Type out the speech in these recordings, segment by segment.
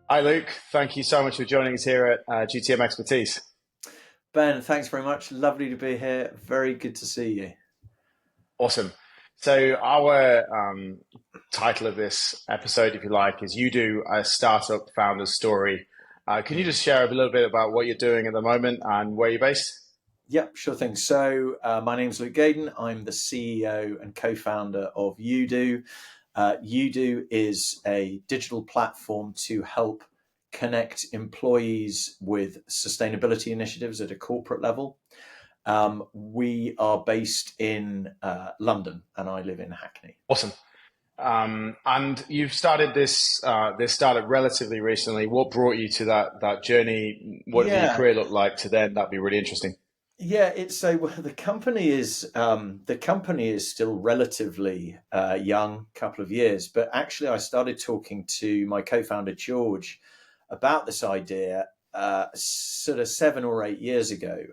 Hi, Luke. Thank you so much for joining us here at GTM Expertise. Ben, thanks very much. Lovely to be here. Very good to see you. Awesome. So, our title of this episode, if you like, is You Do a Startup Founder's Story. Can you Mm. just share a little bit about what you're doing at the moment and where you're based? Yep, sure thing. So, my name's Luke Gaydon. I'm the CEO and co-founder of Youdo. Youdo is a digital platform to help connect employees with sustainability initiatives at a corporate level. We are based in London, and I live in Hackney. Awesome. And you've started this startup relatively recently. What brought you to that journey? What did your Yeah, career look like to then? That'd be really interesting. Yeah, it's so well, the company is still relatively young, couple of years. But actually, I started talking to my co-founder George about this idea sort of 7 or 8 years ago.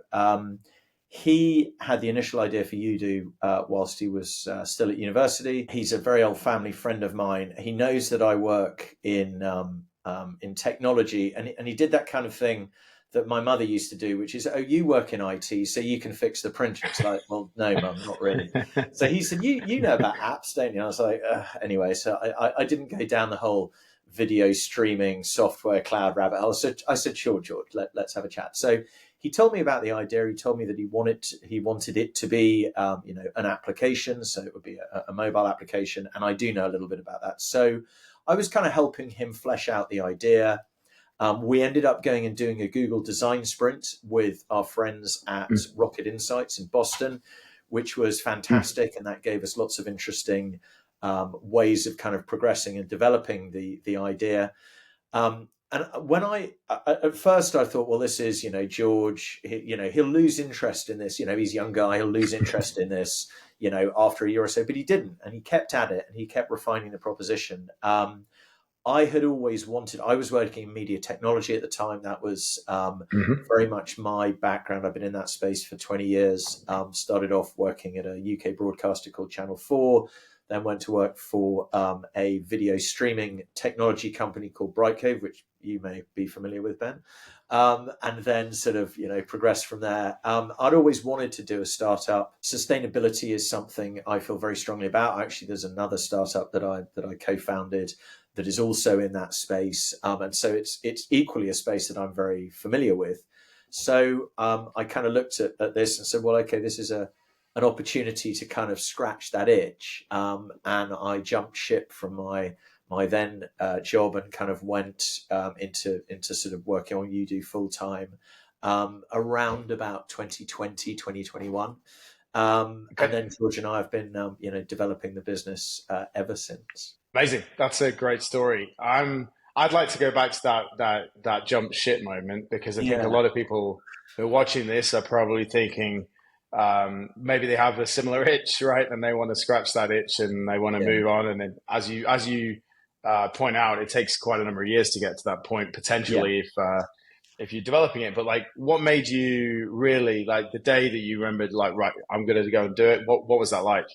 He had the initial idea for Udo whilst he was still at university. He's a very old family friend of mine. He knows that I work in technology, and he did that kind of thing that my mother used to do, which is, "Oh, you work in IT, so you can fix the printer." It's like, well, no, mum, not really. So he said, "You know about apps, don't you?" And I was like, anyway. So I didn't go down the whole video streaming software cloud rabbit hole. So I said, "Sure, George, let's have a chat." So he told me about the idea. He told me that he wanted it to be an application, so it would be a mobile application, and I do know a little bit about that. So I was kind of helping him flesh out the idea. We ended up going and doing a Google design sprint with our friends at Mm, Rocket Insights in Boston, which was mm. fantastic, and that gave us lots of interesting ways of kind of progressing and developing the idea. And when at first I thought, well, this is George, he'll lose interest in this. He's a young guy, he'll lose interest in this. After a year or so, but he didn't, and he kept at it, and he kept refining the proposition. I had always wanted, I was working in media technology at the time. That was Mhm. very much my background. I've been in that space for 20 years. Started off working at a UK broadcaster called Channel 4, then went to work for a video streaming technology company called Brightcove, which you may be familiar with, Ben. And then sort of, progressed from there. I'd always wanted to do a startup. Sustainability is something I feel very strongly about. Actually, there's another startup that I co-founded that is also in that space, and so it's equally a space that I'm very familiar with. So I kind of looked at this and said, well, okay, this is an opportunity to kind of scratch that itch, and I jumped ship from my then job and kind of went into sort of working on Udo full time around about 2020 2021. And Okay. then George and I have been developing the business ever since. Amazing. That's a great story. I'd like to go back to that jump ship moment because I think a Yeah, lot of people who are watching this are probably thinking maybe they have a similar itch, right? And they want to scratch that itch and they want to yeah, move on. And then, as you point out, it takes quite a number of years to get to that point yeah. potentially if you're developing it. But like, what made you really like the day that you remembered, like, right, I'm going to go and do it? What was that like?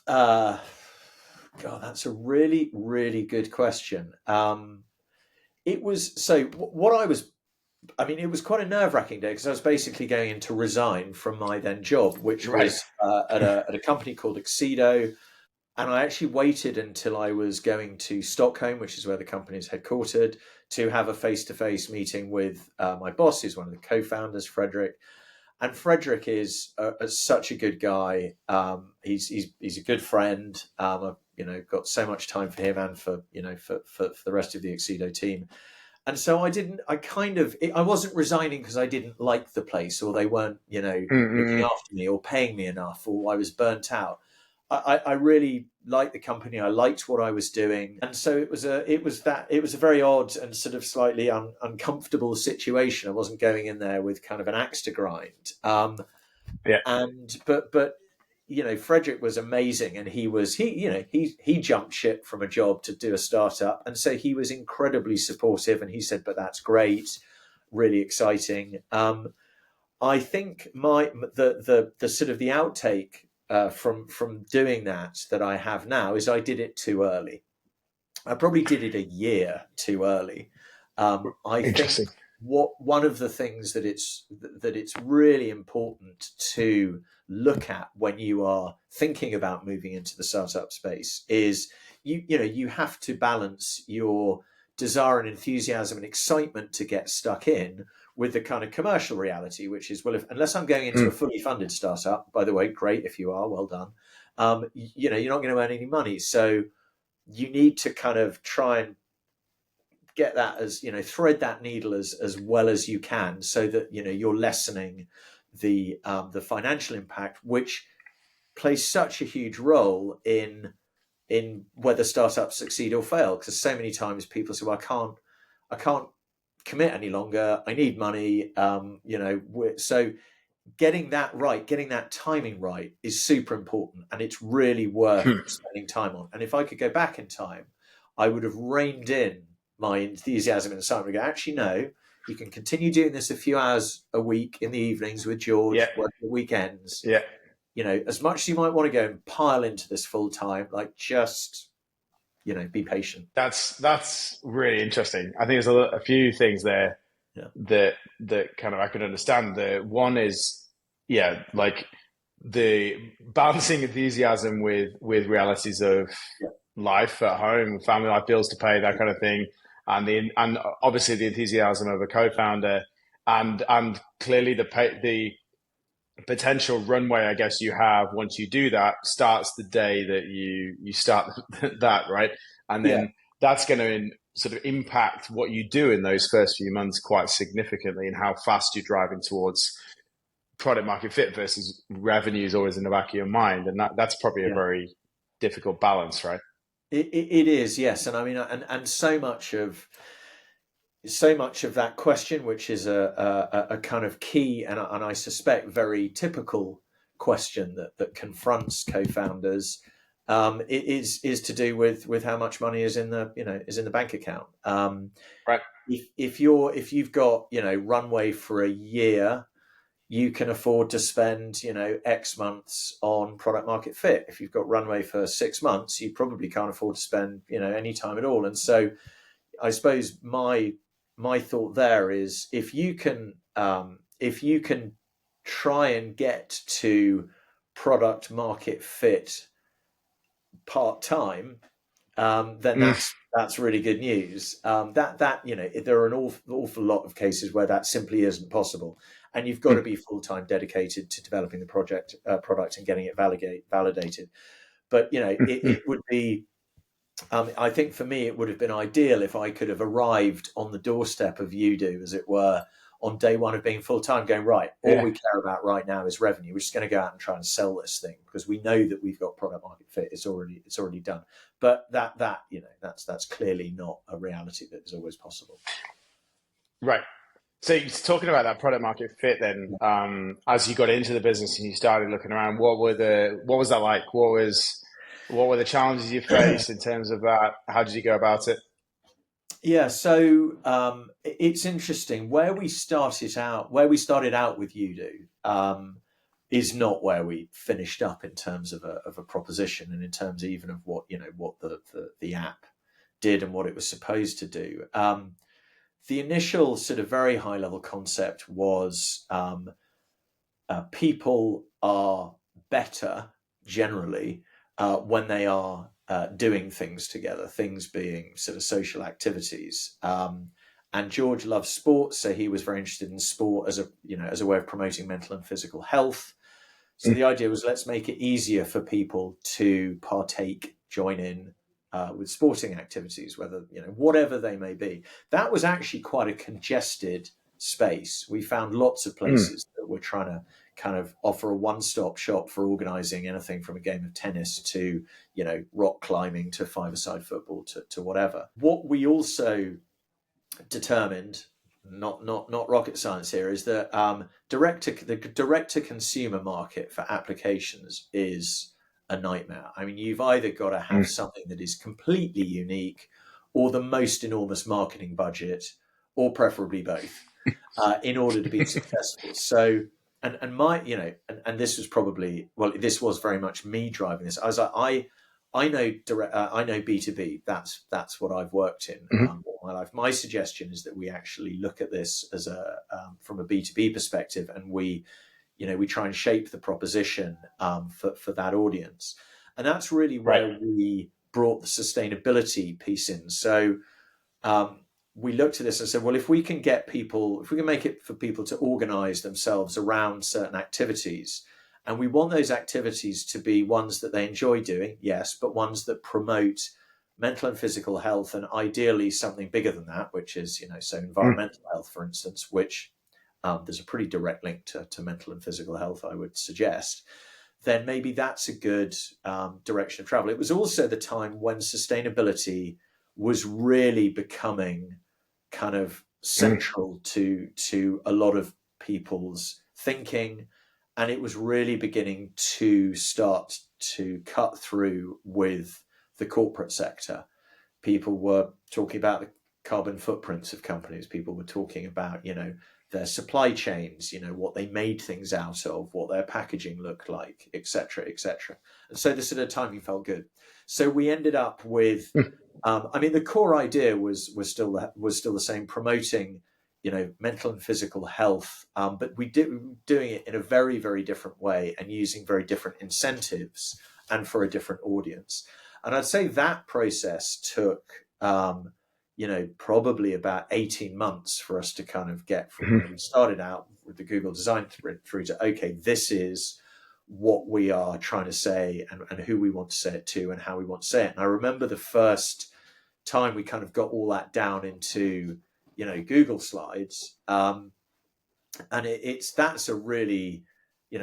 Uh, God, that's a really, really good question. It was so what I was. I mean, it was quite a nerve-wracking day because I was basically going in to resign from my then job, which Right. was at a company called Excedo. And I actually waited until I was going to Stockholm, which is where the company is headquartered, to have a face-to-face meeting with my boss, who's one of the co-founders, Frederick. And Frederick is such a good guy. He's a good friend. I've got so much time for him and for the rest of the Excedo team. And so I didn't. I wasn't resigning because I didn't like the place, or they weren't looking Mm-mm. after me or paying me enough, or I was burnt out. I really liked the company. I liked what I was doing, and so it was a very odd and sort of slightly uncomfortable situation. I wasn't going in there with kind of an axe to grind. Yeah. And but Frederick was amazing, and he jumped ship from a job to do a startup, and so he was incredibly supportive. And he said, "But that's great, really exciting." I think the sort of the outtake from doing that I have now is I did it too early. I probably did it a year too early. I think Interesting. what one of the things that it's really important to look at when you are thinking about moving into the startup space is you have to balance your desire and enthusiasm and excitement to get stuck in with the kind of commercial reality, which is, well, if unless I'm going into a Mm. fully funded startup, by the way, great if you are, well done. You're not going to earn any money, so you need to kind of try and get that, as thread that needle as well as you can, so that you're lessening the financial impact, which plays such a huge role in whether startups succeed or fail. Because so many times people say, well, I can't commit any longer, I need money. So getting that right, getting that timing right, is super important, and it's really worth Hmm. spending time on. And if I could go back in time, I would have reined in my enthusiasm and excitement. Go, actually, no, you can continue doing this a few hours a week in the evenings with Yeah, George, working the weekends. yeah. As much as you might want to go and pile into this full time, like, just be patient. That's really interesting. I think there's a few things there Yeah, that kind of I could understand. The one is, yeah, like the balancing enthusiasm with realities of yeah, life at home, family life, bills to pay, that kind of thing, and obviously the enthusiasm of a co-founder, and clearly the potential runway I guess you have once you do that starts the day that you start that, right? And yeah, then that's going to sort of impact what you do in those first few months quite significantly, and how fast you're driving towards product market fit versus revenue is always in the back of your mind, and that's probably a yeah. very difficult balance, right? It is, yes, and I mean, and so much of that question, which is a kind of key and I suspect very typical question that confronts co-founders, is to do with how much money is in the bank account. Right. If you've got runway for a year, you can afford to spend X months on product market fit. If you've got runway for 6 months, you probably can't afford to spend any time at all. And so I suppose my thought there is, if you can try and get to product market fit part time, then Mm. that's really good news. That there are an awful lot of cases where that simply isn't possible, and you've got to Mm. be full time dedicated to developing the product and getting it validated. But it would be. I think for me, it would have been ideal if I could have arrived on the doorstep of Youdo, as it were, on day one of being full time, going, right, all Yeah. we care about right now is revenue. We're just going to go out and try and sell this thing because we know that we've got product market fit. It's already done. But that's clearly not a reality that is always possible. Right. So you're talking about that product market fit then, as you got into the business and you started looking around, what was that like? What were the challenges you faced in terms of that? How did you go about it? Yeah, so it's interesting where we started out with Youdo, is not where we finished up in terms of a proposition, and in terms even of what the app did and what it was supposed to do. The initial sort of very high level concept was, people are better generally when they are doing things together, things being sort of social activities. And George loves sports, so he was very interested in sport as a way of promoting mental and physical health. So Mm. the idea was, let's make it easier for people to partake, join in with sporting activities, whatever they may be. That was actually quite a congested space. We found lots of Mm. places that were trying to kind of offer a one-stop shop for organising anything from a game of tennis to rock climbing to five-a-side football to whatever. What we also determined, not rocket science here, is that the direct to consumer market for applications is a nightmare. I mean, you've either got to have Mm. something that is completely unique, or the most enormous marketing budget, or preferably both, in order to be successful. So, and my, and this was probably, well, this was very much me driving this. I was like, I know B2B. That's what I've worked in Hmm. all my life. My suggestion is that we actually look at this as from a B2B perspective, and we try and shape the proposition for that audience. And that's really Right. where we brought the sustainability piece in. So um, we looked at this and said, well, if we can make it for people to organize themselves around certain activities, and we want those activities to be ones that they enjoy doing, yes, but ones that promote mental and physical health, and ideally something bigger than that, which is, so Mm. environmental health, for instance, which there's a pretty direct link to mental and physical health, I would suggest, then maybe that's a good direction of travel. It was also the time when sustainability was really becoming kind of Mm. central to a lot of people's thinking, and it was really beginning to start to cut through with the corporate sector. People were talking about the carbon footprints of companies. People were talking about, their supply chains, what they made things out of, what their packaging looked like, etc., etc. And so this at a timing felt good. So we ended up with, Mm. the core idea was still the same, promoting, mental and physical health, but we did doing it in a very, very different way and using very different incentives and for a different audience. And I'd say that process took, probably about 18 months for us to kind of get from where we started out with the Google design sprint through to, okay, this is what we are trying to say, and who we want to say it to and how we want to say it. And I remember the first time we kind of got all that down into, Google Slides. And that's a really,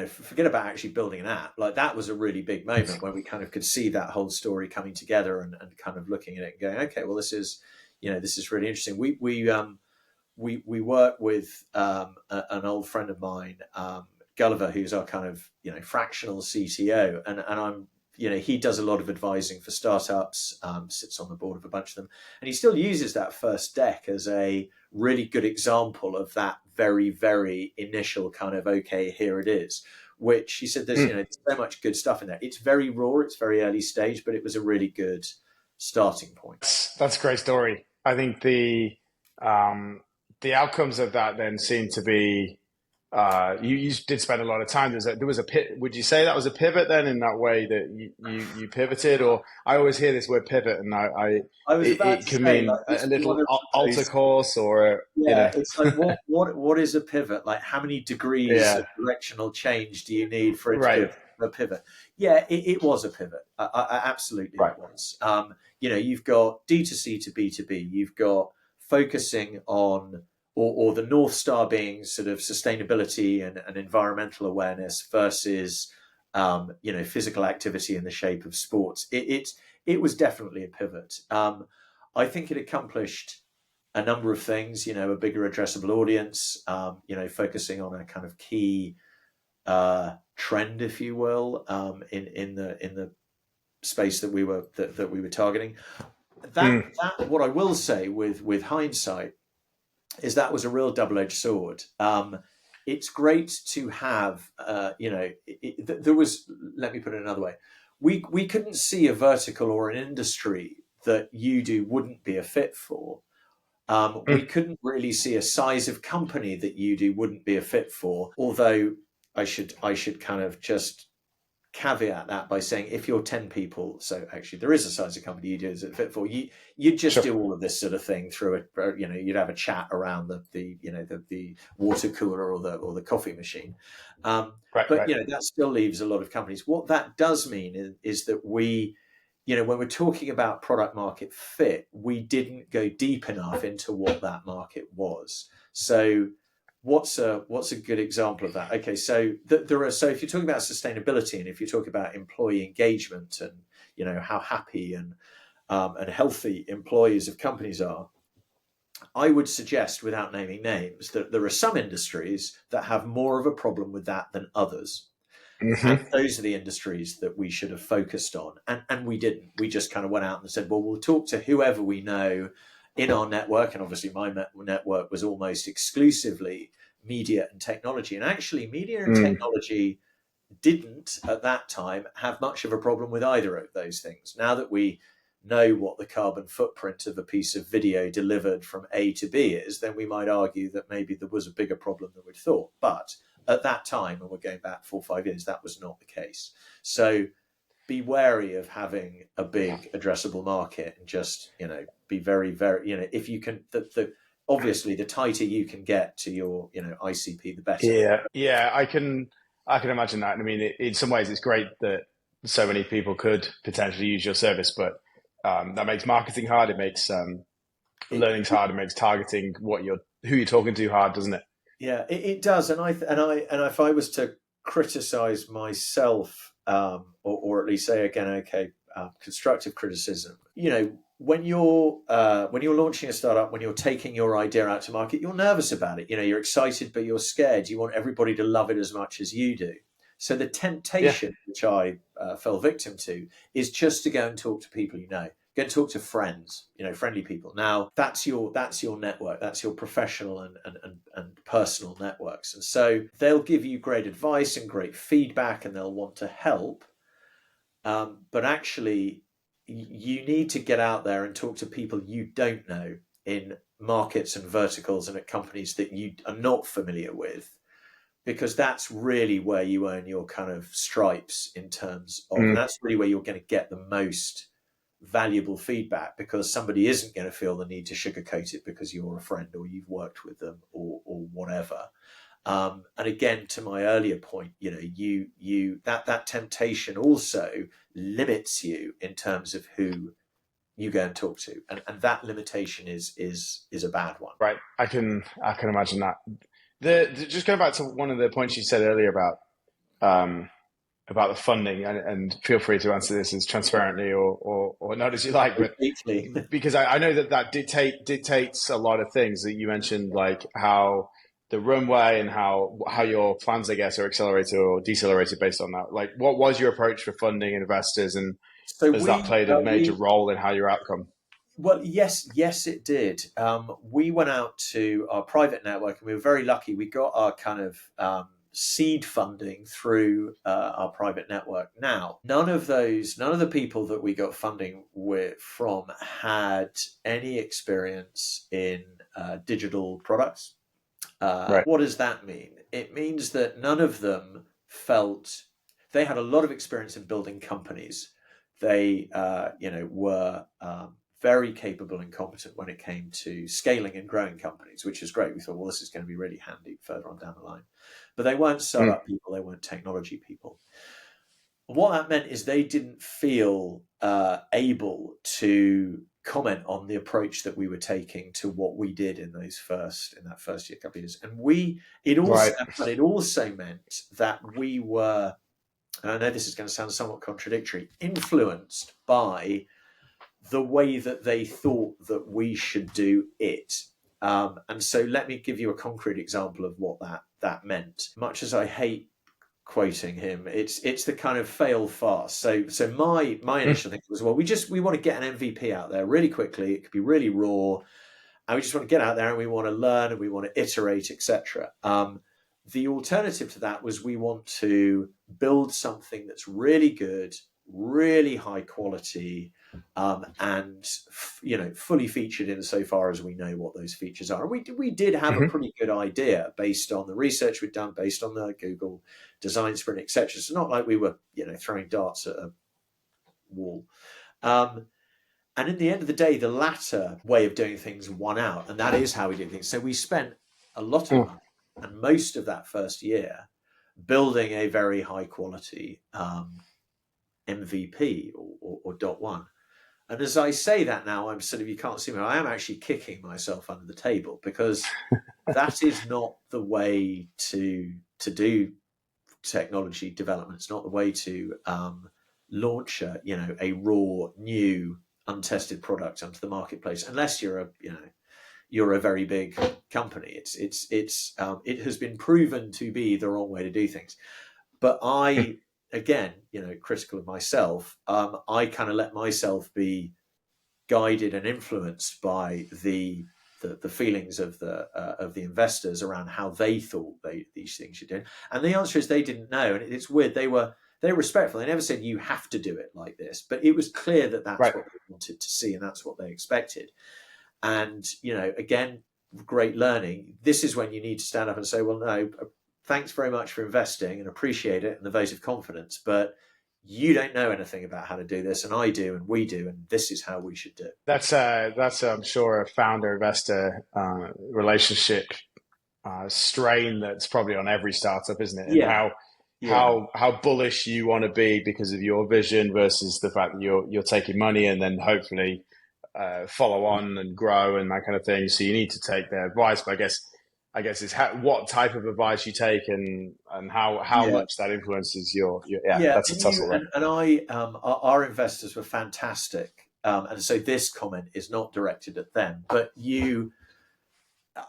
forget about actually building an app. Like, that was a really big moment when we kind of could see that whole story coming together, and kind of looking at it and going, okay, well, this is really interesting. We work with an old friend of mine, Gulliver, who's our kind of, fractional CTO, and I'm, he does a lot of advising for startups, sits on the board of a bunch of them, and he still uses that first deck as a really good example of that very, very initial kind of, okay, here it is. Which he said, there's, Mm. there's so much good stuff in there. It's very raw, it's very early stage, but it was a really good starting point. That's a great story. I think um, the outcomes of that then seem to be you did spend a lot of time. There was a pit. Would you say that was a pivot then, in that way that you pivoted? Or I always hear this word pivot, and I was about it to can say, mean like, this a was one little of alter those. course, or Yeah, it's like, what is a pivot? Like, how many degrees of yeah, directional change do you need for it to be right, a pivot? Yeah, it was a pivot. Absolutely, right. it was. You've got D2C to B2B. You've got focusing on, or the North Star being sort of sustainability and environmental awareness versus, physical activity in the shape of sports. It was definitely a pivot. I think it accomplished a number of things, a bigger addressable audience, focusing on a kind of key trend, if you will, in the space that we were targeting. That Mm. that what I will say with hindsight is that was a real double-edged sword. It's great to have, there was. Let me put it another way. We couldn't see a vertical or an industry that Youdo wouldn't be a fit for. We Mm. couldn't really see a size of company that Youdo wouldn't be a fit for. Although I should kind of just caveat that by saying, if you're 10 people, so actually there is a size of company Youdo is a fit for, you'd just Sure. do all of this sort of thing through you'd have a chat around the water cooler or the coffee machine. Right, But right. that still leaves a lot of companies. What that does mean is that we, when we're talking about product market fit, we didn't go deep enough into what that market was. So what's a good example of that? Okay, so if you're talking about sustainability, and if you're talking about employee engagement, and how happy and healthy employees of companies are, I would suggest, without naming names, that there are some industries that have more of a problem with that than others. And Hmm. those are the industries that we should have focused on. And we didn't. We just kind of went out and said, well, we'll talk to whoever we know in our network. And obviously, my network was almost exclusively media and technology. And actually, media and Mm. technology didn't at that time have much of a problem with either of those things. Now that we know what the carbon footprint of a piece of video delivered from A to B is, then we might argue that maybe there was a bigger problem than we'd thought. But at that time, and we're going back 4 or 5 years, that was not the case. So be wary of having a big addressable market, and just, be very, very, if you can, obviously the tighter you can get to your, ICP, the better. Yeah, I can imagine that. I mean, in some ways, it's great that so many people could potentially use your service, but that makes marketing hard. It makes learning's hard. It makes targeting who you're talking to hard, doesn't it? Yeah, it does. And if I was to criticize myself, or at least say again, okay, constructive criticism, when you're launching a startup, when you're taking your idea out to market, you're nervous about it. You're excited, but you're scared. You want everybody to love it as much as you do. So the temptation, which I fell victim to, is just to go and talk to people go and talk to friends, friendly people. Now that's your network, that's your professional and personal networks, and so they'll give you great advice and great feedback, and they'll want to help. But actually, you need to get out there and talk to people you don't know in markets and verticals and at companies that you are not familiar with, because that's really where you earn your kind of stripes in terms of, and that's really where you're going to get the most valuable feedback, because somebody isn't going to feel the need to sugarcoat it because you're a friend or you've worked with them or whatever. And again, to my earlier point, that temptation also limits you in terms of who you go and talk to, and that limitation is a bad one. Right. I can imagine that. Just going back to one of the points you said earlier about the funding, and feel free to answer this as transparently or not as you like, but because I know that dictates a lot of things that you mentioned, like how the runway and how your plans, I guess, are accelerated or decelerated based on that. Like, what was your approach for funding investors, and has that played a major role in how your outcome? Well, yes, it did. We went out to our private network, and we were very lucky. We got our kind of seed funding through our private network. Now, none of the people that we got funding from had any experience in digital products. Right. What does that mean? It means that none of them felt they had a lot of experience in building companies. They, were very capable and competent when it came to scaling and growing companies, which is great. We thought, well, this is going to be really handy further on down the line. But they weren't startup people, they weren't technology people. What that meant is they didn't feel able to comment on the approach that we were taking to what we did in that first year, couple of years. And it also meant that we were, and I know this is going to sound somewhat contradictory, influenced by the way that they thought that we should do it. And so let me give you a concrete example of what that meant. Much as I hate quoting him, it's the kind of fail fast. So my initial thing was, well, we want to get an MVP out there really quickly. It could be really raw, and we just want to get out there and we want to learn and we want to iterate, etc. The alternative to that was we want to build something that's really good, really high quality, and fully featured insofar as we know what those features are. And we did have a pretty good idea based on the research we'd done, based on the Google design sprint, etc. It's not like we were throwing darts at a wall. And in the end of the day, the latter way of doing things won out, and that is how we did things. So we spent a lot of money, and most of that first year, building a very high quality MVP or dot one. And as I say that now, I'm sort of, you can't see me, I am actually kicking myself under the table, because that is not the way to do technology development. It's not the way to launch a raw, new, untested product onto the marketplace, unless you're a very big company. It has been proven to be the wrong way to do things. But I, again, critical of myself, I kind of let myself be guided and influenced by the the feelings of the investors around how they thought these things should do. And the answer is they didn't know. And it's weird. They were respectful. They never said you have to do it like this, but it was clear that that's Right. what they wanted to see and that's what they expected. And again, great learning. This is when you need to stand up and say, well, no, thanks very much for investing and appreciate it and the vote of confidence, but you don't know anything about how to do this, and I do, and we do, and this is how we should do it. That's I'm sure a founder investor relationship strain that's probably on every startup, isn't it? And Yeah, how yeah, bullish you want to be because of your vision versus the fact that you're taking money and then hopefully follow on and grow and that kind of thing. So you need to take their advice, but I guess is what type of advice you take and how yeah, much that influences your yeah. yeah. That's a And you tussle there. and I, our investors were fantastic, and so this comment is not directed at them, but you.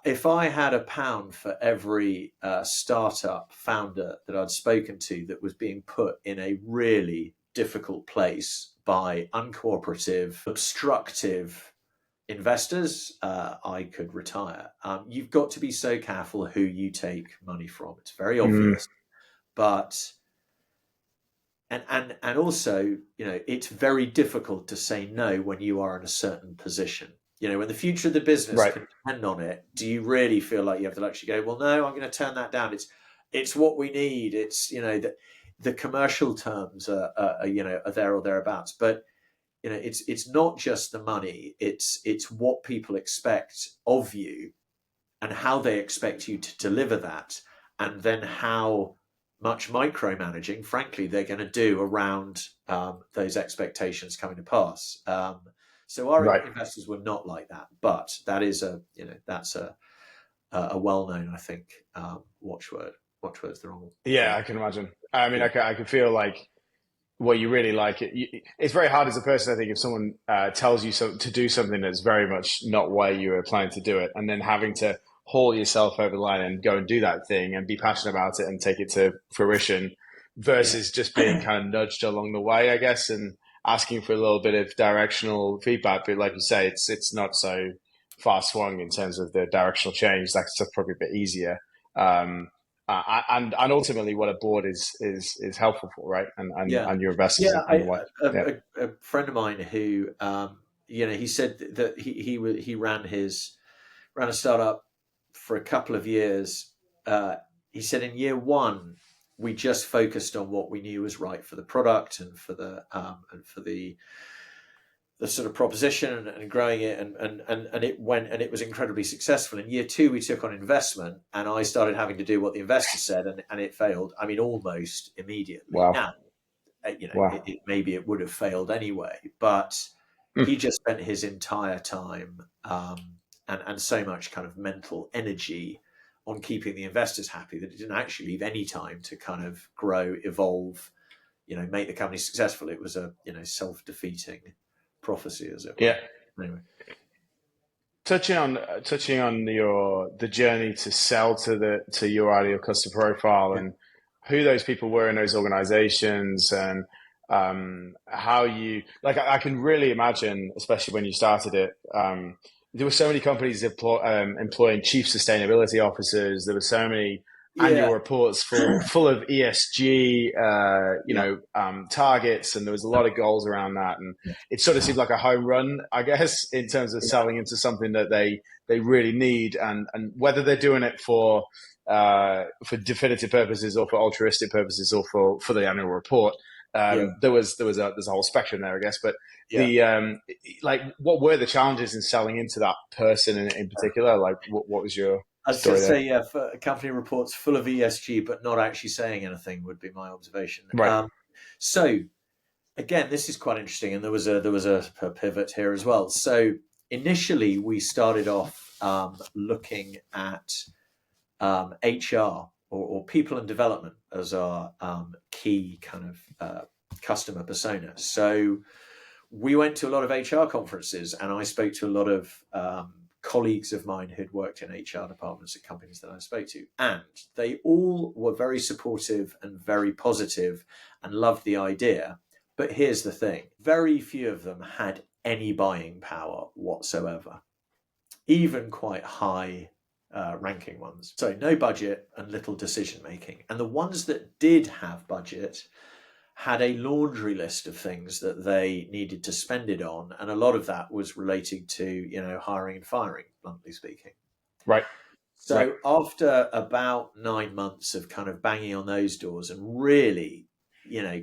If I had a pound for every startup founder that I'd spoken to that was being put in a really difficult place by uncooperative, obstructive investors, I could retire. You've got to be so careful who you take money from. It's very Mm, obvious, but and also, it's very difficult to say no when you are in a certain position. When the future of the business right. can depend on it, do you really feel like you have to actually go, well, no, I'm going to turn that down. It's what we need. It's the commercial terms are there or thereabouts, but it's not just the money. It's what people expect of you and how they expect you to deliver that, and then how much micromanaging, frankly, they're going to do around those expectations coming to pass. So our Right. investors were not like that, but that is that's a well known, I think, watchword. Watchword's the Yeah, wrong. I can imagine. I mean, Yeah, I can feel like what you really like it. It's very hard as a person, I think, if someone tells you to do something that's very much not why you were planning to do it, and then having to haul yourself over the line and go and do that thing and be passionate about it and take it to fruition, yeah, versus just being kind of nudged along the way, I guess, and asking for a little bit of directional feedback. But like you say, it's not so far swung in terms of the directional change. That's probably a bit easier. Um, and ultimately what a board is helpful for, right? yeah, And your investors yeah. and the like. Yeah. A friend of mine who, he said that he ran a startup for a couple of years. Uh, he said in year one, we just focused on what we knew was right for the product and for the sort of proposition and growing it, and it went, and it was incredibly successful. In year two, we took on investment, and I started having to do what the investor said, and it failed. I mean, almost immediately. Wow. Now, Wow. maybe it would have failed anyway, but Mm. he just spent his entire time and so much kind of mental energy on keeping the investors happy that it didn't actually leave any time to kind of grow, evolve, make the company successful. It was a self-defeating prophecy, as it were. Yeah. Anyway, Touching on the journey to sell to your ideal customer profile yeah, and who those people were in those organizations and how you like I can really imagine, especially when you started it. There were so many companies employing chief sustainability officers. There were so many annual yeah, reports full of ESG, yeah, targets, and there was a lot of goals around that. And it sort of seemed like a home run, I guess, in terms of yeah, selling into something that they really need, and whether they're doing it for definitive purposes or for altruistic purposes or for the annual report. yeah, There's a whole spectrum there, I guess. But yeah. the like, what were the challenges in selling into that person in particular? Like, what was your I was going story to say, there? yeah, for company reports full of ESG, but not actually saying anything would be my observation. Right. So again, this is quite interesting, and there was a pivot here as well. So initially, we started off looking at HR or people and development as our key kind of customer persona. So we went to a lot of HR conferences, and I spoke to a lot of colleagues of mine who'd worked in HR departments at companies that I spoke to, and they all were very supportive and very positive and loved the idea. But here's the thing: very few of them had any buying power whatsoever. even quite high ranking ones. So no budget and little decision making. And the ones that did have budget had a laundry list of things that they needed to spend it on, and a lot of that was relating to, hiring and firing, bluntly speaking. Right. Right. So after about 9 months of kind of banging on those doors and really,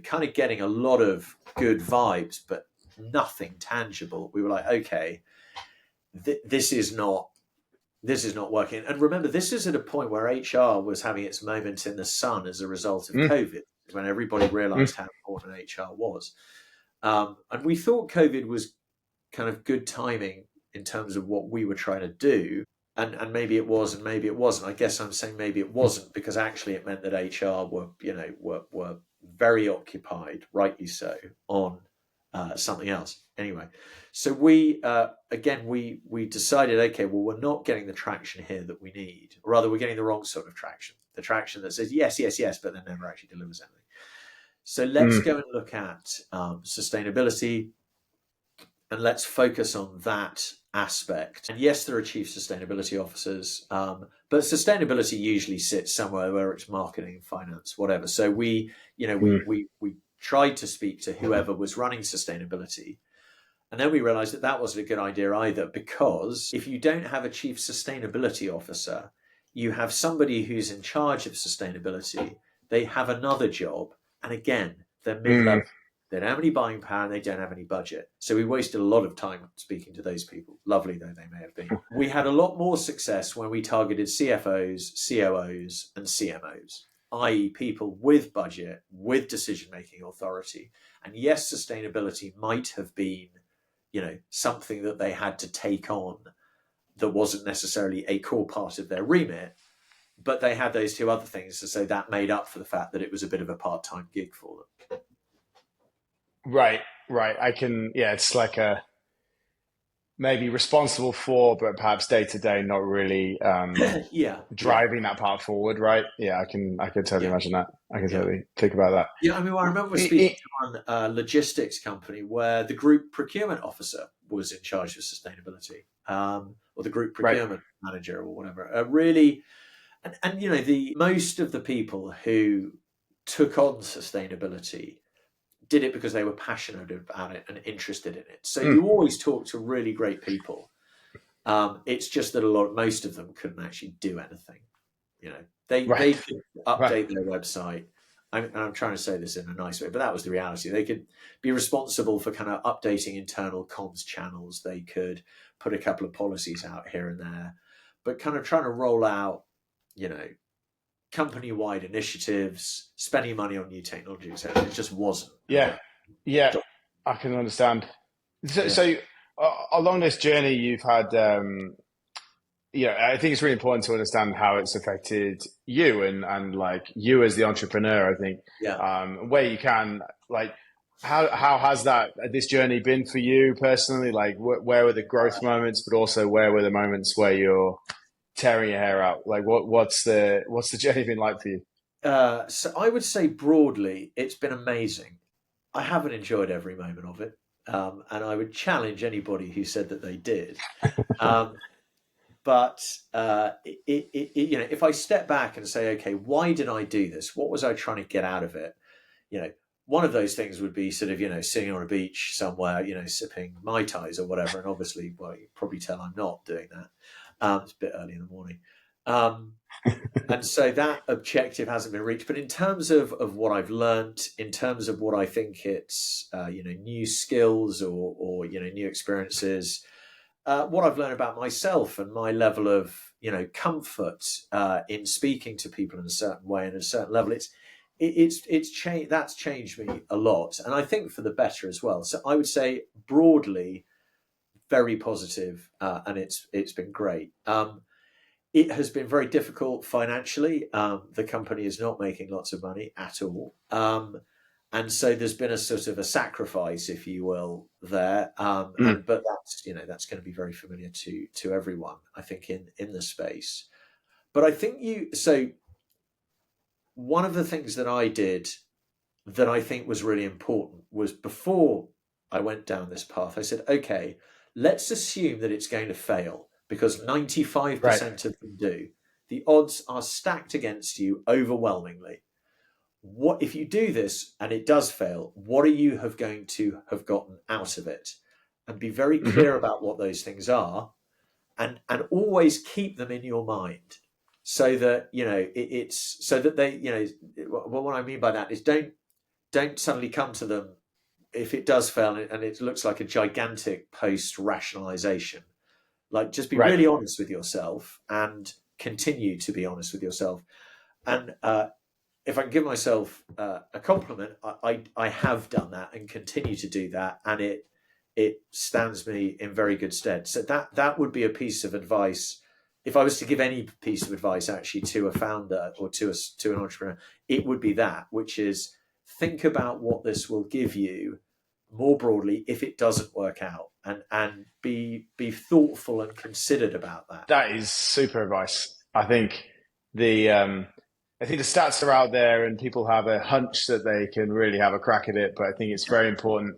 kind of getting a lot of good vibes, but nothing tangible, we were like, okay, this is not working. And remember, this is at a point where HR was having its moment in the sun as a result of Mm, COVID, when everybody mm. realized how important HR was. And we thought COVID was kind of good timing in terms of what we were trying to do. And maybe it was, and maybe it wasn't. I guess I'm saying maybe it wasn't, because actually it meant that HR were very occupied, rightly so, on something else. Anyway, so we decided, okay, well, we're not getting the traction here that we need, or rather, we're getting the wrong sort of traction. The traction that says yes, yes, yes, but then never actually delivers anything. So let's Mm. go and look at sustainability, and let's focus on that aspect. And yes, there are chief sustainability officers, but sustainability usually sits somewhere where it's marketing, finance, whatever. So we Mm. tried to speak to whoever was running sustainability. And then we realized that that wasn't a good idea either, because if you don't have a chief sustainability officer, you have somebody who's in charge of sustainability. They have another job. And again, they're mid-level. Mm. They don't have any buying power and they don't have any budget. So we wasted a lot of time speaking to those people, lovely though they may have been. We had a lot more success when we targeted CFOs, COOs, and CMOs, i.e., people with budget, with decision-making authority. And yes, sustainability might have been, something that they had to take on that wasn't necessarily a core part of their remit, but they had those two other things. So that made up for the fact that it was a bit of a part-time gig for Right. Right. I can, yeah, it's like a maybe responsible for, but perhaps day to day, not really them. Yeah, yeah, driving that part forward. Right. Yeah. I can totally yeah, imagine that. I can yeah. totally think about Yeah, I mean, I remember that. speaking to one logistics company where the group procurement officer was in charge of sustainability, or the group Right. procurement manager or whatever. Really, and the most of the people who took on sustainability did it because they were passionate about it and interested in it. So Mm. you always talk to really great people. It's just that most of them couldn't actually do anything. They Right. could Right. update their website. I'm trying to say this in a nice way, but that was the reality. They could be responsible for kind of updating internal comms channels. They could put a couple of policies out here and there, but kind of trying to roll out, you know, company-wide initiatives, spending money on new technology, etc. It just wasn't Yeah. Yeah. I can understand. So, yeah, so along this journey, you've had, I think it's really important to understand how it's affected you and like you as the entrepreneur. I think yeah. where you can, like, how has that this journey been for you personally? Like, where were the growth moments, but also where were the moments where you're tearing your hair out? Like, what's the journey been like for you? So I would say broadly, it's been amazing. I haven't enjoyed every moment of it, and I would challenge anybody who said that they did. Um, but if I step back and say, okay, why did I do this? What was I trying to get out of it? You know, one of those things would be sort of sitting on a beach somewhere, sipping mai tais or whatever. And obviously, well, you can probably tell I'm not doing that. It's a bit early in the morning. Um, and so that objective hasn't been reached. But in terms of what I've learned, in terms of what I think it's new skills or new experiences, what I've learned about myself and my level of comfort in speaking to people in a certain way and at a certain level, it's changed. That's changed me a lot, and I think for the better as well. So I would say broadly very positive, and it's been great. It has been very difficult financially. The company is not making lots of money at all. And so there's been a sort of a sacrifice, if you will, there. Mm. But that's going to be very familiar to everyone, I think, in the space. But I think one of the things that I did that I think was really important was, before I went down this path, I said, okay, let's assume that it's going to fail, because Right. 95% of them do. The odds are stacked against you overwhelmingly. What if you do this and it does fail? What are you have going to have gotten out of it? And be very Hmm. clear about what those things are, and always keep them in your mind, so that it's so that they what I mean by that is don't suddenly come to them if it does fail and it looks like a gigantic post rationalization. Like, just be Right. really honest with yourself and continue to be honest with yourself. And if I can give myself a compliment, I have done that and continue to do that, and it stands me in very good stead. So that would be a piece of advice. If I was to give any piece of advice actually to a founder or to an entrepreneur, it would be that, which is think about what this will give you more broadly if it doesn't work out, and be thoughtful and considered about that. That is super advice. The I think the stats are out there and people have a hunch that they can really have a crack at it. But I think it's very important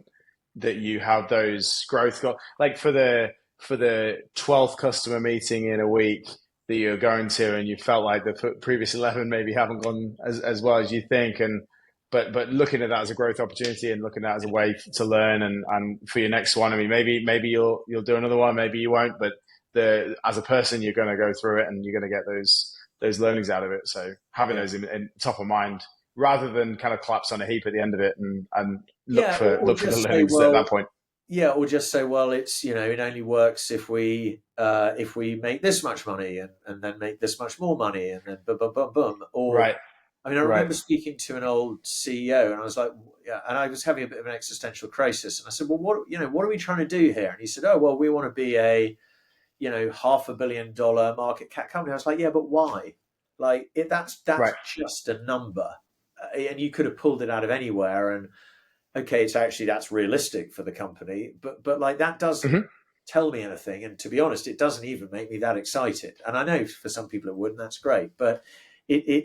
that you have those growth goals. Like for the 12th customer meeting in a week that you're going to, and you felt like the previous 11 maybe haven't gone as well as you think, and but looking at that as a growth opportunity and looking at that as a way to learn, and for your next one. I mean, maybe you'll do another one, maybe you won't, but the as a person you're going to go through it and you're going to get those learnings out of it. So having Yeah, those in top of mind rather than kind of collapse on a heap at the end of it, and yeah, or look for the just say, learnings at that well, point. yeah, or just say, well, it's it only works if we make this much money and then make this much more money and then boom, boom, boom, boom. Or Right. I mean, I Right. remember speaking to an old CEO, and I was like, yeah, and I was having a bit of an existential crisis, and I said, well, what are we trying to do here? And he said, oh, well, we want to be a $500 million market cap company. I was like, yeah, but why? Like, that's Right. just a number, and you could have pulled it out of anywhere. And okay, it's actually that's realistic for the company, but like that doesn't Hmm. tell me anything. And to be honest, it doesn't even make me that excited. And I know for some people it would, and that's great. But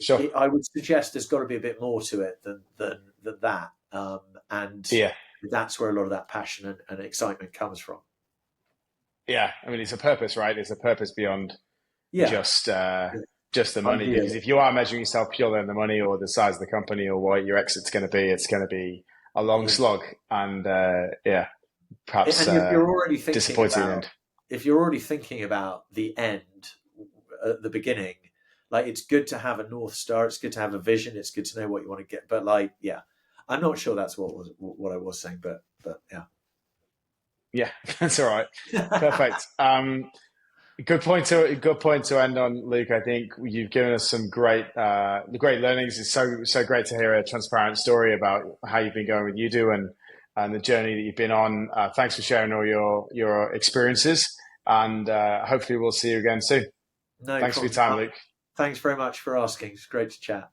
Sure. I would suggest there's got to be a bit more to it than that. And Yeah. that's where a lot of that passion and excitement comes from. Yeah. I mean, it's a purpose, right? It's a purpose beyond Yeah, just just the money. Because ideally. if you are measuring yourself purely on the money or the size of the company or what your exit's going to be, it's going to be a long Yeah. slog, and yeah, perhaps And if you're already thinking disappointing in the about end. the end at the beginning, like it's good to have a north star, it's good to have a vision, it's good to know what you want to get. But like, yeah, I'm not sure that's what I was saying, but Yeah, that's all right. yeah. Perfect. Good point to end on, Luke. I think you've given us some great learnings. It's so great to hear a transparent story about how you've been going with Youdo and the journey that you've been on. Thanks for sharing all your experiences, and hopefully we'll see you again soon. No Thanks for your problem. time, Luke. Thanks very much for asking. It's great to chat.